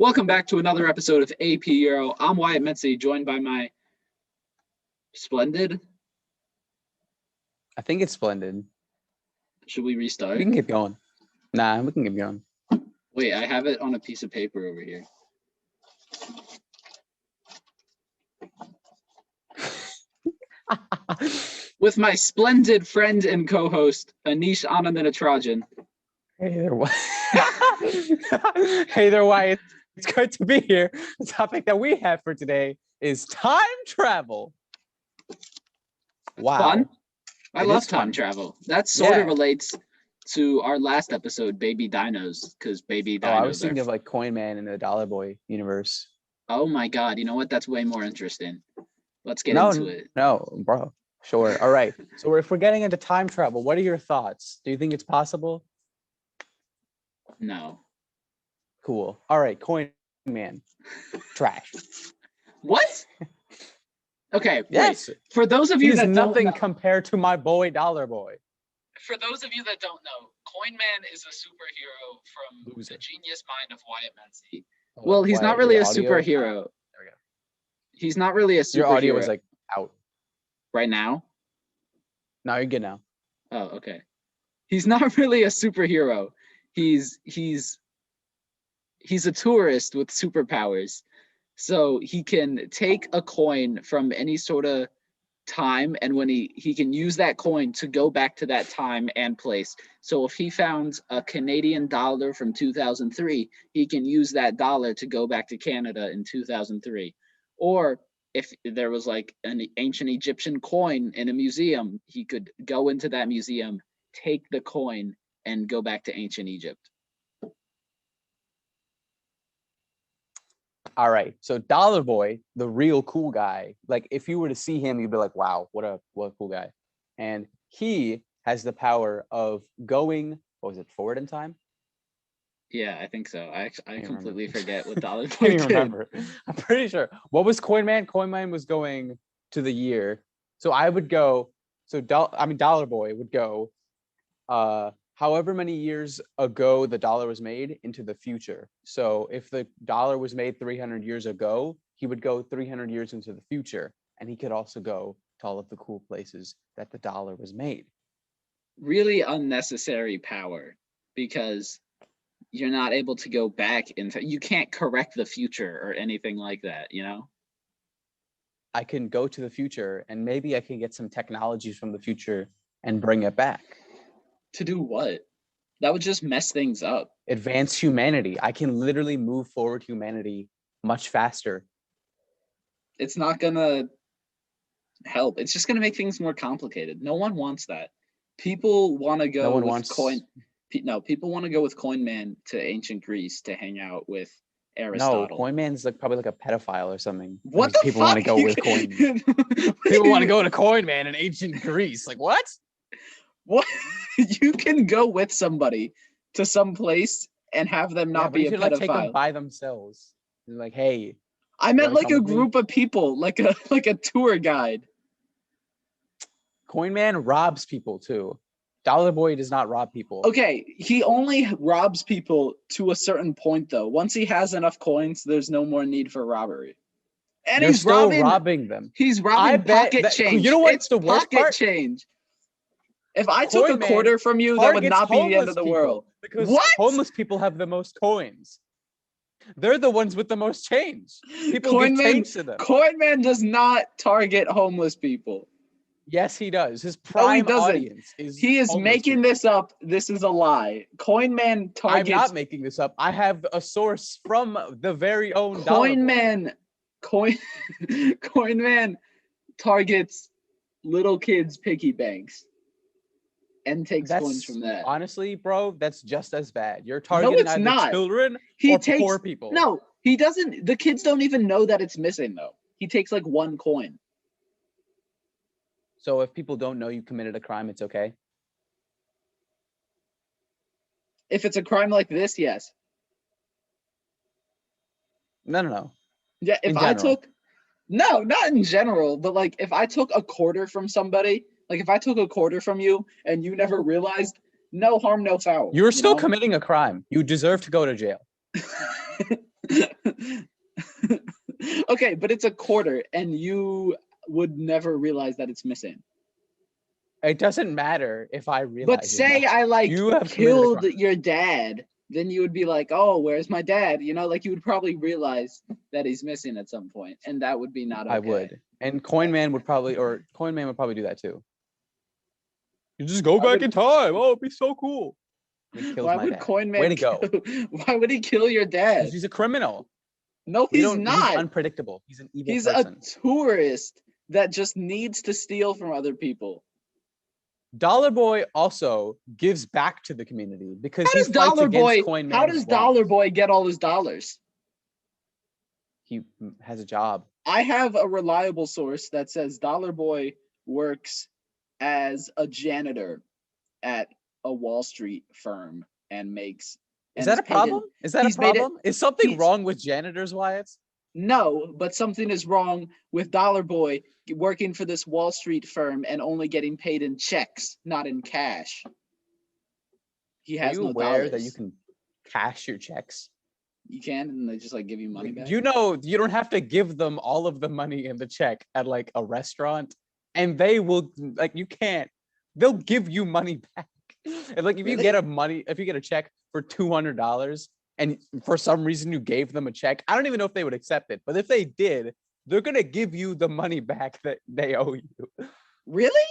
Welcome back to another episode of AP Euro. I'm Wyatt and Aneesh, joined by my splendid. I think it's splendid. Should we restart? We can keep going. Nah, we can keep going. Wait, I have it on a piece of paper over here. With my splendid friend and co-host, Aneesh Anand and Trajan. Hey there, Wyatt. Hey there, Wyatt. It's good to be here. The topic that we have for today is time travel. Wow. Fun? I love is time fun. travel. That sort of relates to our last episode, Baby Dinos, because Baby Dinos I was thinking of like Coin Man in the Dollar Boy universe. Oh my God, you know what? That's way more interesting. Let's get into it. No, bro. Sure. All right. So if we're getting into time travel, what are your thoughts? Do you think it's possible? No. Cool. All right. Coin Man. Trash. What? Okay. Yes. Wait. For those of you that nothing don't know, compared to my boy Dollar Boy. For those of you that don't know, Coin Man is a superhero from the genius mind of Wyatt Mency. Well, he's not really a superhero. There we go. He's not really a superhero. Your audio was like out. Right now? No, you're good now. Oh, okay. He's not really a superhero. He's a tourist with superpowers. So he can take a coin from any sort of time, and when he can use that coin to go back to that time and place. So if he found a Canadian dollar from 2003, he can use that dollar to go back to Canada in 2003. Or if there was like an ancient Egyptian coin in a museum, he could go into that museum, take the coin, and go back to ancient Egypt. All right. So Dollar Boy, the real cool guy, like if you were to see him, you'd be like, wow, what a cool guy. And he has the power of going, what was it, forward in time? Yeah, I think so. I completely forget what Dollar Boy I can't did. remember. I'm pretty sure. What was Coin Man? Coin Man was going to the year. So I would go, Dollar Boy would go however many years ago the dollar was made into the future. So if the dollar was made 300 years ago, he would go 300 years into the future. And he could also go to all of the cool places that the dollar was made. Really unnecessary power, because you're not able to go back you can't correct the future or anything like that, you know? I can go to the future and maybe I can get some technologies from the future and bring it back. To do what? That would just mess things up. Advance humanity. I can literally move forward humanity much faster. It's not gonna help. It's just gonna make things more complicated. No one wants that. People want to go people want to go with Coin Man to ancient Greece to hang out with Aristotle. No, Coin Man's like probably like a pedophile or something. What the people fuck? want to go with Coin Man. People want to go to Coin Man in ancient Greece. Like what? What? You can go with somebody to some place and have them not be a pedophile. Like take them by themselves. Like, hey. I meant like a group of people, like a tour guide. Coin Man robs people too. Dollar Boy does not rob people. Okay, he only robs people to a certain point though. Once he has enough coins, there's no more need for robbery. And he's still robbing them. He's robbing pocket change. You know what's the worst part? Change. If I took a quarter from you, that would not be the end of the world. Because homeless people have the most coins. They're the ones with the most change. People give change to them. Coin Man does not target homeless people. Yes, he does. His prime audience is he is making this up. This is a lie. Coin Man targets. I'm not making this up. I have a source from the very own Coin Man. Coin Man targets little kids' piggy banks and takes coins from that. Honestly, bro, that's just as bad. You're targeting either children or poor people. No, he doesn't. The kids don't even know that it's missing though. He takes like one coin. So if people don't know you committed a crime, it's okay? If it's a crime like this, yes. No. Yeah, No, not in general, but like if I took a quarter from somebody, like if I took a quarter from you and you never realized, no harm, no foul. You're still committing a crime. You deserve to go to jail. Okay, but it's a quarter, and you would never realize that it's missing. It doesn't matter if I But realize it say now. I like You have committed a killed crime. your dad, then you would be like, "Oh, where's my dad?" You know, like you would probably realize that he's missing at some point, and that would be not I okay. would. And Coin Man would probably do that too. You just go Why back would in time. Oh, it'd be so cool. And he kills why my would dad. Way Coinman to kill? go. Why would he kill your Because dad? he's a criminal. No, We he's don't he's not. unpredictable. He's an evil He's a person. tourist that just needs to steal from other people. Dollar Boy also gives back to the community because How he does fights Dollar against Boy? Coin How Man's does Dollar wrongs. Boy get all his dollars? He has a job. I have a reliable source that says Dollar Boy works as a janitor at a Wall Street firm and makes Is and that is a paid in. problem? Is that a He's made it. problem? Is something He's wrong with janitors, Wyatt? no, but something is wrong with Dollar Boy working for this Wall Street firm and only getting paid in checks, not in cash. He Are has you no aware that you dollars. can cash your checks? You can, and they just like give you money back. You know, you don't have to give them all of the money in the check at like a restaurant, and they will like you can't. They'll give you money back. And like if you Really? get a check for $200, and for some reason you gave them a check, I don't even know if they would accept it. But if they did, they're gonna give you the money back that they owe you. Really?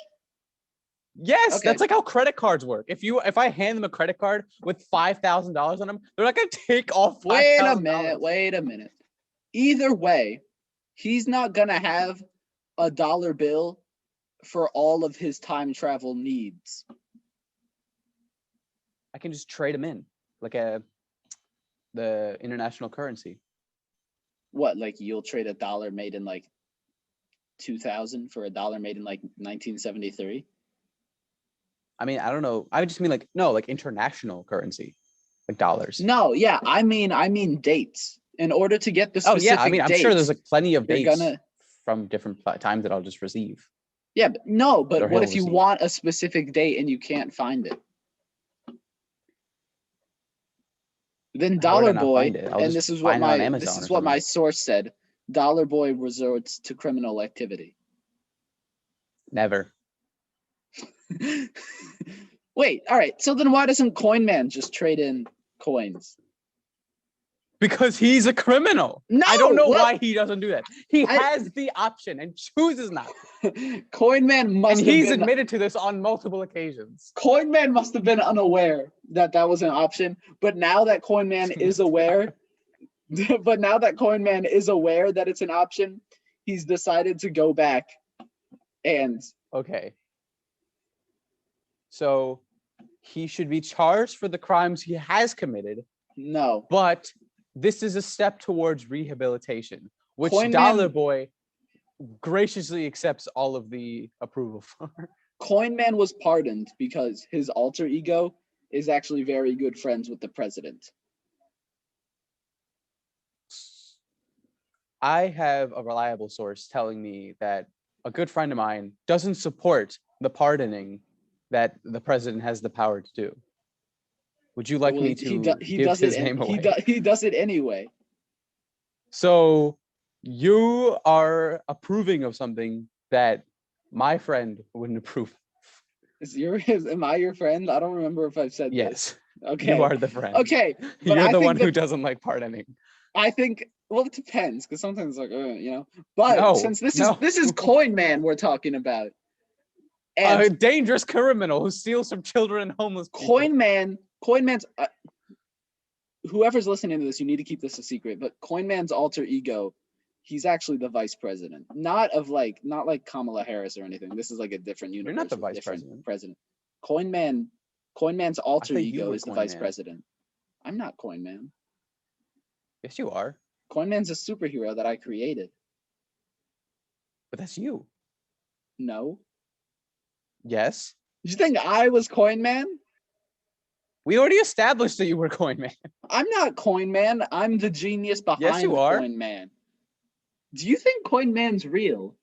Yes, Okay. that's like how credit cards work. If I hand them a credit card with $5,000 on them, they're not gonna take all $5,000. Wait a minute. Either way, he's not gonna have a dollar bill for all of his time travel needs. I can just trade them in like the international currency. What, like you'll trade a dollar made in like 2000 for a dollar made in like 1973? I mean, I don't know. I just mean like no, like international currency, like dollars. No, yeah, I mean dates. In order to get the Oh yeah, specific I mean, I'm sure there's dates, like plenty of you're dates gonna from different times that I'll just receive. yeah, but no, but Or what he'll if you receive. want a specific date and you can't find it? Then How would I Dollar not Boy, find it? I'll and just this is what find it on my this Amazon is or what my something. source said. Dollar Boy resorts to criminal activity. Never. Wait, all right. So then why doesn't Coin Man just trade in coins? Because he's a criminal. No, I don't know what? why he doesn't do that. He I- has the option and chooses not. Coin Man And must have he's been admitted to this on multiple occasions. Coin Man must have been unaware that that was an option. But now that Coin Man is aware, but now that Coin Man is aware that it's an option, he's decided to go back and Okay. So he should be charged for the crimes he has committed, no. but this is a step towards rehabilitation, which Coin Dollar Man- Boy graciously accepts all of the approval for. Coin Man was pardoned because his alter ego is actually very good friends with the president. I have a reliable source telling me that a good friend of mine doesn't support the pardoning that the president has the power to do. Would you like Well, me to give his name away? He does it anyway. So you are approving of something that my friend wouldn't approve. Am I your friend? I don't remember if I've said Yes, this. Okay. you are the friend. Okay. But You're I the think one who that- doesn't like pardoning. I think well it depends because sometimes like you know. But No, since this no. is Coin Man we're talking about. A And dangerous criminal who steals from children and homeless people. Coin Man's whoever's listening to this, you need to keep this a secret. But Coin Man's alter ego, he's actually the vice president, not like Kamala Harris or anything. This is like a different universe. You're not the with vice different president. Coin Man's alter thought you ego were is the Coin vice Man. president. I'm not Coin Man. Yes, you are. Coin Man's a superhero that I created. But that's you. No. Yes. Did you think I was Coin Man? We already established that you were Coin Man. I'm not Coin Man. I'm the genius behind Yes, you are. Coin Man. Do you think Coin Man's real?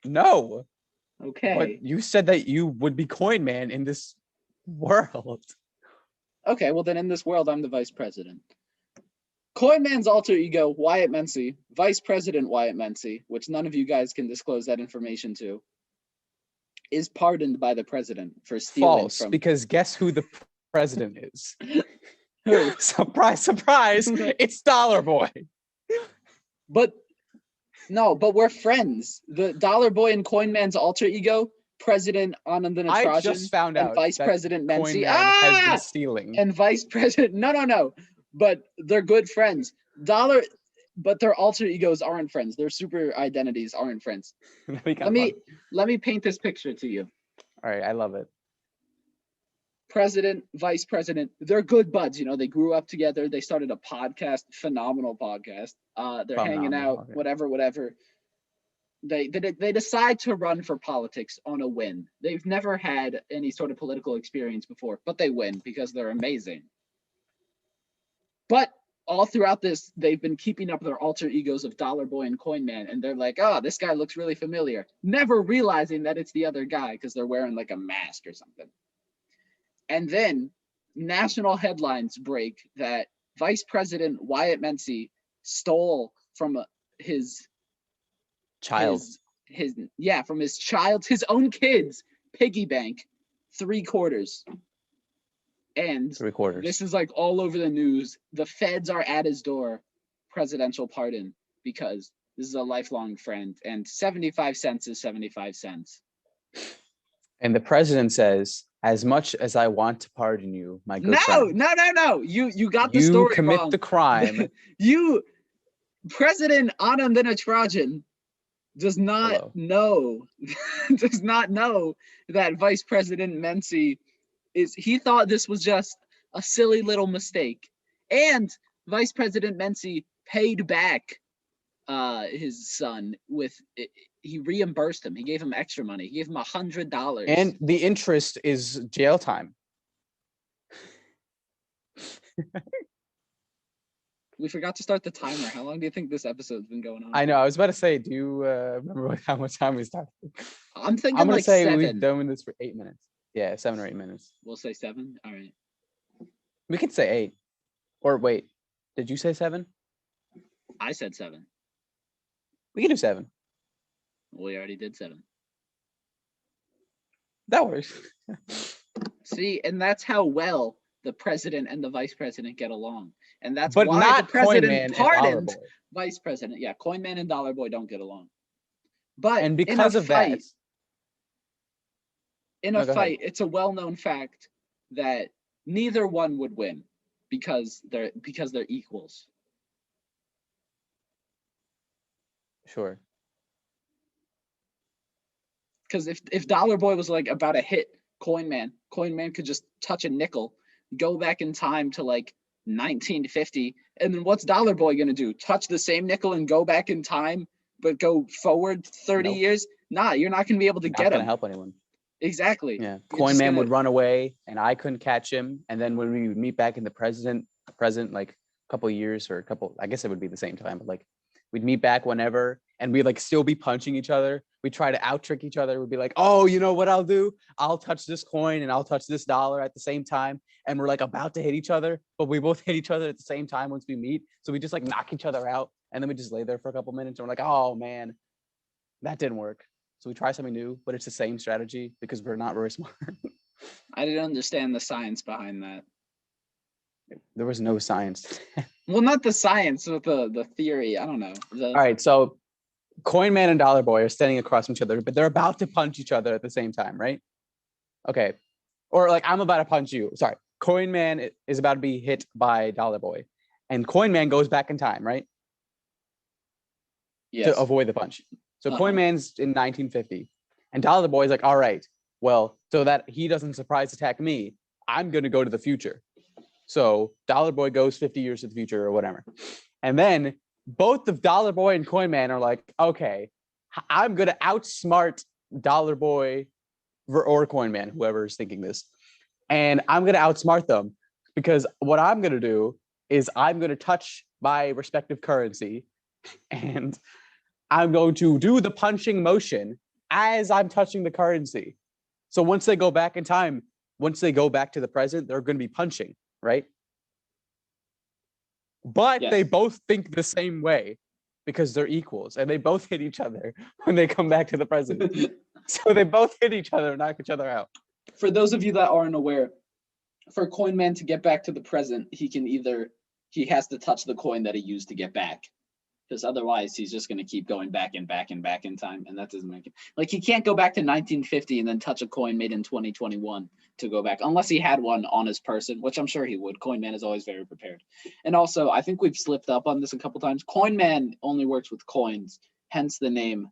No. Okay. But you said that you would be Coin Man in this world. Okay, well then in this world I'm the vice president. Coin Man's alter ego, Wyatt Mency, Vice President Wyatt Mency, which none of you guys can disclose that information to, is pardoned by the president for stealing False, from because guess who the president is? who? Surprise, surprise! It's Dollar Boy. But no, but we're friends. The Dollar Boy and Coin Man's alter ego, President Anand I Natarajan just found and out Vice that President Coin Mency. Man has been stealing. And Vice President, no. But they're good friends. But their alter egos aren't friends. Their super identities aren't friends. Let me paint this picture to you. All right, I love it. President, vice president, they're good buds. You know, they grew up together. They started a podcast, phenomenal podcast. They're hanging out, whatever. They decide to run for politics on a win. They've never had any sort of political experience before, but they win because they're amazing. But all throughout this, they've been keeping up their alter egos of Dollar Boy and Coin Man, and they're like, oh, this guy looks really familiar, never realizing that it's the other guy because they're wearing like a mask or something. And then national headlines break that Vice President Wyatt Mency stole from his child, from his own kids' piggy bank, $0.75. And $0.75. This is like all over the news. The feds are at his door, presidential pardon, because this is a lifelong friend, and 75 cents is 75 cents. And the president says, as much as I want to pardon you, my good friend. No. You got the story wrong. You commit the crime. President Anand Natarajan does not know that Vice President Mency he thought this was just a silly little mistake. And Vice President Mency paid back his son he reimbursed him. He gave him extra money. He gave him $100. And the interest is jail time. We forgot to start the timer. How long do you think this episode's been going on? I know. I was about to say, do you remember how much time we started? I'm thinking I'm gonna like say 7. we've done this for 8 minutes. Yeah, 7 or 8 minutes. We'll say 7. All right. We could say 8. Or wait, did you say 7? I said 7. We can do 7. We already did 7. That works. See, and that's how well the president and the vice president get along. And that's but why not the president Coin Man pardoned and vice president. Yeah, Coin Man and Dollar Boy don't get along. But and because of that, in a fight, it's a well-known fact that neither one would win because they're equals. Sure. Because if Dollar Boy was like about to hit Coin Man could just touch a nickel, go back in time to like 1950, and then what's Dollar Boy gonna do? Touch the same nickel and go back in time, but go forward 30 years? Nah, you're not gonna be able to get him. Not gonna help anyone. Exactly. Yeah. Coin Man would run away, and I couldn't catch him. And then when we would meet back in the present, like a couple of years or I guess it would be the same time, but like we'd meet back whenever, and we'd like still be punching each other. We try to out trick each other. We'd be like, oh, you know what I'll do? I'll touch this coin and I'll touch this dollar at the same time. And we're like about to hit each other, but we both hit each other at the same time once we meet. So we just like knock each other out. And then we just lay there for a couple minutes and we're like, oh man, that didn't work. So we try something new, but it's the same strategy because we're not very smart. I didn't understand the science behind that. There was no science. Well, not the science, but the theory. I don't know. All right, so Coin Man and Dollar Boy are standing across from each other, but they're about to punch each other at the same time, right? Okay. Or like I'm about to punch you. Sorry. Coin Man is about to be hit by Dollar Boy. And Coin Man goes back in time, right? Yes. To avoid the punch. So Coin Man's in 1950. And Dollar Boy is like, all right, well, so that he doesn't surprise attack me, I'm going to go to the future. So Dollar Boy goes 50 years to the future or whatever. And then both of Dollar Boy and Coin Man are like, okay, I'm going to outsmart Dollar Boy or Coin Man, whoever's thinking this. And I'm going to outsmart them because what I'm going to do is I'm going to touch my respective currency and I'm going to do the punching motion as I'm touching the currency. So once they go back in time, once they go back to the present, they're going to be punching, right? but Yes. they both think the same way because they're equals and they both hit each other when they come back to the present. So they both hit each other and knock each other out. For those of you that aren't aware, for Coin Man to get back to the present, he has to touch the coin that he used to get back. Because otherwise he's just gonna keep going back and back and back in time, and that doesn't make it like he can't go back to 1950 and then touch a coin made in 2021 to go back, unless he had one on his person, which I'm sure he would. Coin Man is always very prepared. And also, I think we've slipped up on this a couple times. Coin Man only works with coins, hence the name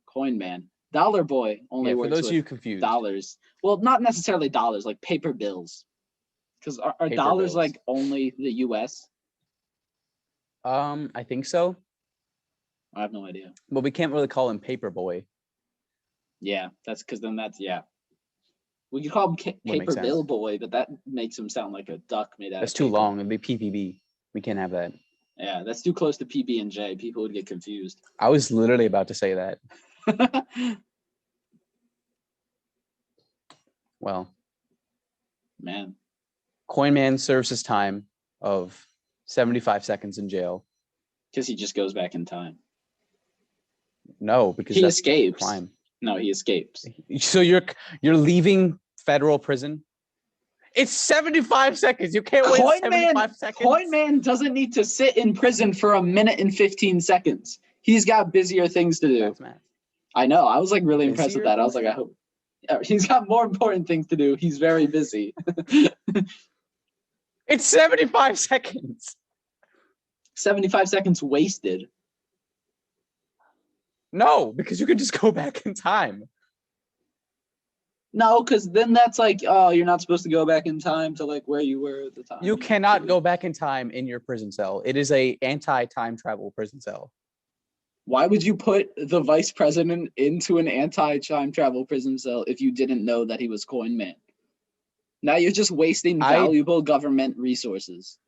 Coin Man. Dollar Boy only For works those with of you confused, dollars. Well, not necessarily dollars, like paper bills. Because are Paper dollars bills. like only the US? I think so, I have no idea. but we can't really call him Paper Boy. Yeah, that's because then that's yeah. We could call him Would make Paper sense. Bill Boy, but that makes him sound like a duck made out That's of too paper. long. It'd be PPB. We can't have that. Yeah, that's too close to PB and J. People would get confused. I was literally about to say that. Well, Man, Coin Man serves his time of 75 seconds in jail. because he just goes back in time. No, because He that's escapes. crime. No, he escapes. So you're leaving federal prison. It's 75 seconds. You can't wait 75 seconds. Coin Man doesn't need to sit in prison for 1 minute and 15 seconds. He's got busier things to do. That's math. I know. I was like really impressed Busier with that. I was like, I hope. He's got more important things to do. He's very busy. It's 75 seconds. 75 seconds wasted. No, because you can just go back in time. No, because then that's like, oh, you're not supposed to go back in time to like where you were at the time. You cannot go back in time in your prison cell. It is a anti-time travel prison cell. Why would you put the vice president into an anti-time travel prison cell if you didn't know that he was Coin Man? Now you're just wasting valuable government resources.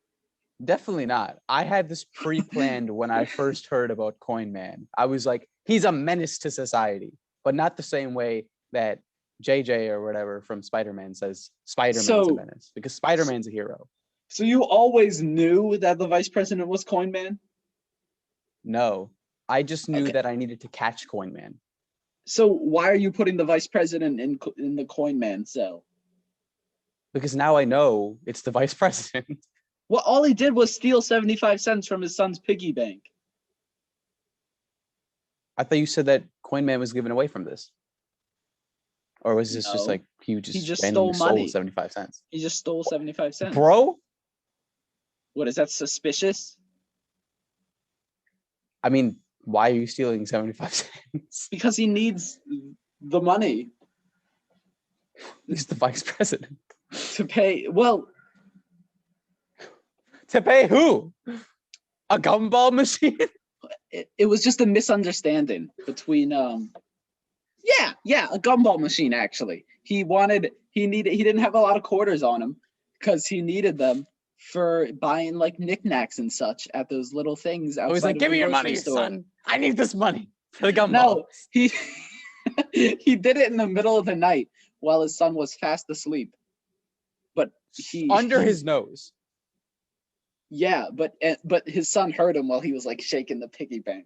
Definitely not. I had this pre-planned when I first heard about Coin Man. I was like, he's a menace to society, but not the same way that JJ or whatever from Spider-Man says Spider-Man's a menace, because Spider-Man's a hero. So you always knew that the vice president was Coin Man? No, I just knew that I needed to catch Coin Man. So why are you putting the vice president in the Coin Man cell? Because now I know it's the vice president. Well, all he did was steal 75 cents from his son's piggy bank. I thought you said that Coin Man was given away from this. Or was this just like he just randomly stole 75 cents? He just stole 75 cents. Bro? What, is that suspicious? I mean, why are you stealing 75 cents? Because he needs the money. He's the vice president. To pay, well... To pay who? A gumball machine? It was just a misunderstanding between yeah, a gumball machine actually. He didn't have a lot of quarters on him because he needed them for buying like knickknacks and such at those little things outside. He's like, give me your money, son. I need this money for the gumball. No, he he did it in the middle of the night while his son was fast asleep. But under his nose. Yeah, but his son heard him while he was like shaking the piggy bank.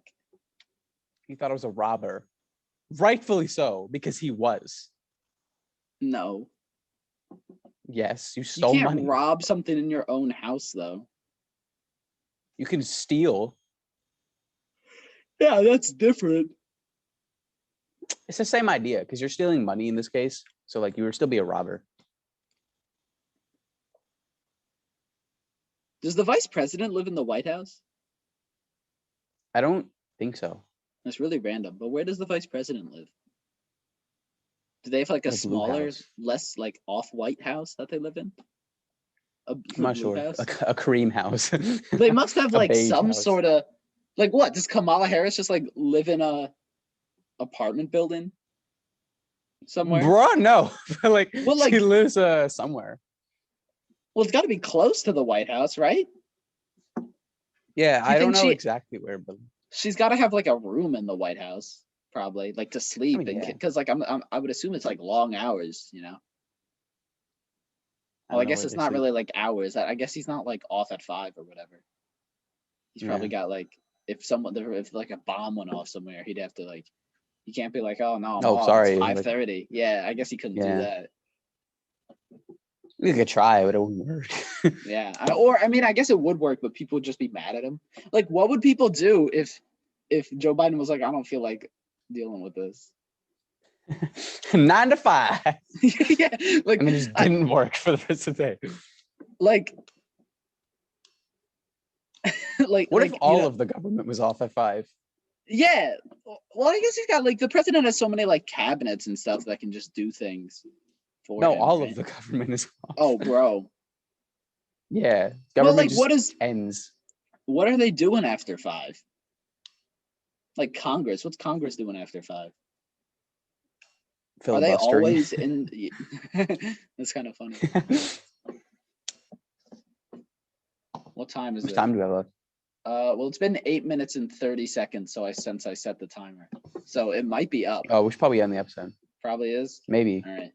He thought it was a robber. Rightfully so, because he was. No. Yes, you stole money. You can't rob something in your own house, though. You can steal. Yeah, that's different. It's the same idea, because you're stealing money in this case. So, like, you would still be a robber. Does the vice president live in the White House? I don't think so. That's really random. But where does the vice president live? Do they have like a smaller, less like off-white house that they live in? I'm not sure. A cream house. They must have like some sort of, like what? Does Kamala Harris just like live in a apartment building somewhere? Bruh, no. Like she lives somewhere. Well, it's got to be close to the White House, right? Yeah, I don't know exactly where, but she's got to have like a room in the White House, probably, like to sleep, because like I would assume it's like long hours, you know. Well, I guess it's not really like hours. I guess he's not like off at 5 or whatever. He's probably got like if like a bomb went off somewhere, he'd have to like he can't be like, oh no, I'm Oh, off. sorry. It's Like, 5:30. Yeah, I guess he couldn't do Yeah. that. we could try, but it wouldn't work. Yeah, I mean, I guess it would work, but people would just be mad at him. Like, what would people do if Joe Biden was like, I don't feel like dealing with this? 9 to 5. Yeah, like And it just didn't work for the rest of the day. like like What like if all of the government was off at 5? yeah. Well, I guess he's got like the president has so many like cabinets and stuff that can just do things for No, him. all right? of the government is off. Oh, bro. Yeah. Well, Government like, just ends. what are they doing after 5? Like Congress. What's Congress doing after 5? Are they Filibustering. always in? That's kind of funny. What time is How much it? time do we have left? Well, it's been 8 minutes and 30 seconds, so I set the timer. So it might be up. Oh, we should probably end the episode. Probably is. Maybe. All right.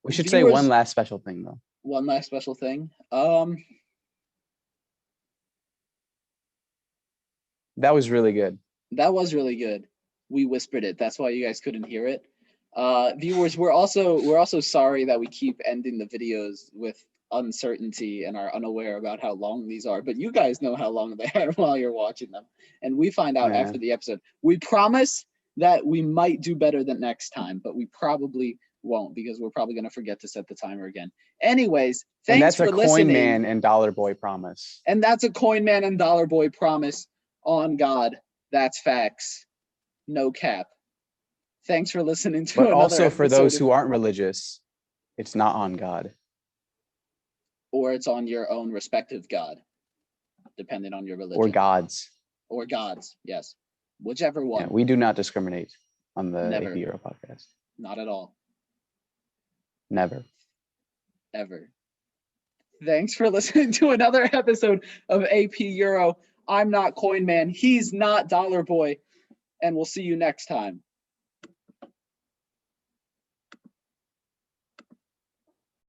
We should say one last special thing though. One last special thing. That was really good. That was really good. We whispered it. That's why you guys couldn't hear it. Viewers, we're also sorry that we keep ending the videos with uncertainty and are unaware about how long these are, but you guys know how long they are while you're watching them, and we find out after the episode. We promise that we might do better than next time, but we probably won't because we're probably going to forget to set the timer again. Anyways, thanks for listening. And that's a Coin Man and Dollar Boy promise. And that's a Coin Man and Dollar Boy promise on God. That's facts. No cap. Thanks for listening to But another also for those episode who aren't religious, it's not on God. or it's on your own respective God, depending on your religion. Or gods. Or gods, yes. Whichever one. Yeah, we do not discriminate on the Never. AP Euro podcast. Not at all. Never. Ever. Thanks for listening to another episode of AP Euro. I'm not Coin Man. He's not Dollar Boy. And we'll see you next time.